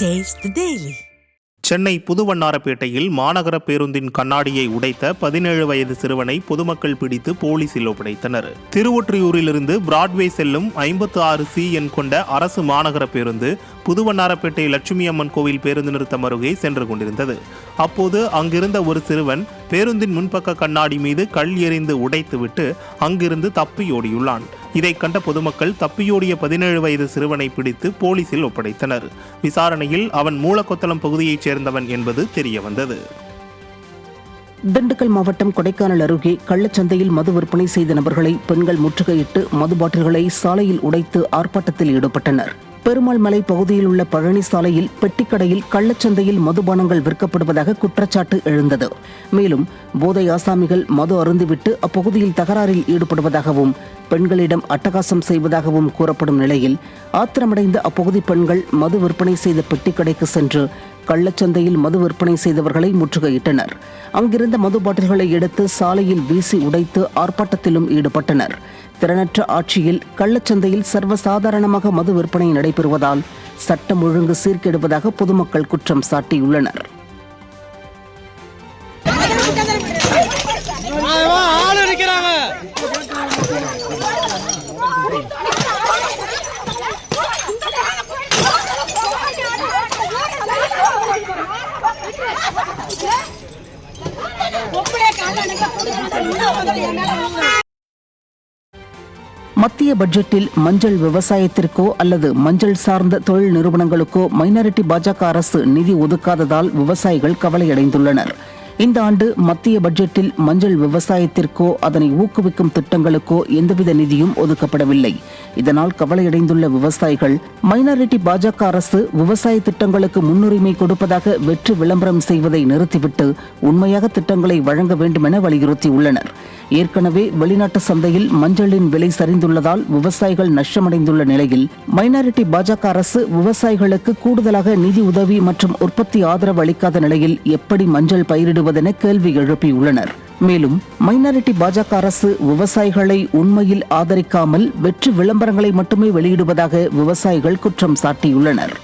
Taste the Daily. Chennai புதுவண்ணாரப்பேட்டையில் மாநகர பேருந்தின் கண்ணாடியை உடைத்த 17 வயது சிறுவனை பொதுமக்கள் பிடித்து போலீசில் ஒப்படைத்தனர். திருவொற்றியூரிலிருந்து பிராட்வே செல்லும் 56C எண் கொண்ட அரசு மாநகர பேருந்து புதுவண்ணாரப்பேட்டை லட்சுமி அம்மன் கோவில் பேருந்து நிறுத்தம் அருகே சென்று கொண்டிருந்தது. அப்போது அங்கிருந்த ஒரு சிறுவன் பேருந்தின் முன்பக்க கண்ணாடி மீது கல் எறிந்து உடைத்துவிட்டு அங்கிருந்து தப்பியோடியுள்ளான். இதை கண்ட பொதுமக்கள் தப்பியோடிய 17 வயது சிறுவனை பிடித்து போலீசில் ஒப்படைத்தனர். விசாரணையில் அவன் மூலக்கொத்தளம் பகுதியைச் சேர்ந்தவன் என்பது தெரியவந்தது. திண்டுக்கல் மாவட்டம் கொடைக்கானல் அருகே கள்ளச்சந்தையில் மது விற்பனை செய்த நபர்களை பெண்கள் முற்றுகையிட்டு மது பாட்டில்களை சாலையில் உடைத்து ஆர்ப்பாட்டத்தில் ஈடுபட்டனர். பெருமாள் மலை பகுதியில் உள்ள பழனி சாலையில் பெட்டிக்கடையில் கள்ளச்சந்தையில் மதுபானங்கள் விற்கப்படுவதாக குற்றச்சாட்டு எழுந்தது. மேலும் போதை ஆசாமிகள் மது அருந்திவிட்டு அப்பகுதியில் தகராறில் ஈடுபடுவதாகவும் பெண்களிடம் அட்டகாசம் செய்வதாகவும் கூறப்படும் நிலையில் ஆத்திரமடைந்த அப்பகுதி பெண்கள் மது விற்பனை செய்த பெட்டிக்கடைக்கு சென்று கள்ளச்சந்தையில் மது விற்பனை செய்தவர்களை முற்றுகையிட்டனர். அங்கிருந்த மது பாட்டில்களை எடுத்து சாலையில் வீசி உடைத்து ஆர்ப்பாட்டத்திலும் ஈடுபட்டனர். திறனற்ற ஆட்சியில் கள்ளச்சந்தையில் சர்வசாதாரணமாக மது விற்பனை நடைபெறுவதால் சட்டம் ஒழுங்கு சீர்கெடுவதாக பொதுமக்கள் குற்றம் சாட்டியுள்ளனர். மத்திய பட்ஜெட்டில் மஞ்சள் விவசாயத்திற்கோ அல்லது மஞ்சள் சார்ந்த தொழில் நிறுவனங்களுக்கோ மைனாரிட்டி பாஜக அரசு நிதி ஒதுக்காததால் விவசாயிகள் கவலையடைந்துள்ளனர். இந்த ஆண்டு மத்திய பட்ஜெட்டில் மஞ்சள் விவசாயத்திற்கோ அதனை ஊக்குவிக்கும் திட்டங்களுக்கோ எந்தவித நிதியும் ஒதுக்கப்படவில்லை. இதனால் கவலையடைந்துள்ள விவசாயிகள் மைனாரிட்டி பாஜக அரசு விவசாய திட்டங்களுக்கு முன்னுரிமை கொடுப்பதாக வெற்றி விளம்பரம் செய்வதை நிறுத்திவிட்டு உண்மையாக திட்டங்களை வழங்க வேண்டும் என வலியுறுத்தியுள்ளனர். ஏற்கனவே வெளிநாட்டு சந்தையில் மஞ்சளின் விலை சரிந்துள்ளதால் விவசாயிகள் நஷ்டமடைந்துள்ள நிலையில் மைனாரிட்டி பாஜக அரசு விவசாயிகளுக்கு கூடுதலாக நிதி உதவி மற்றும் உற்பத்தி ஆதரவு அளிக்காத நிலையில் எப்படி மஞ்சள் பயிரிடுவதென கேள்வி எழுப்பியுள்ளனர். மேலும் மைனாரிட்டி பாஜக அரசு விவசாயிகளை உண்மையில் ஆதரிக்காமல் வெற்றி விளம்பரங்களை மட்டுமே வெளியிடுவதாக விவசாயிகள் குற்றம் சாட்டியுள்ளனர்.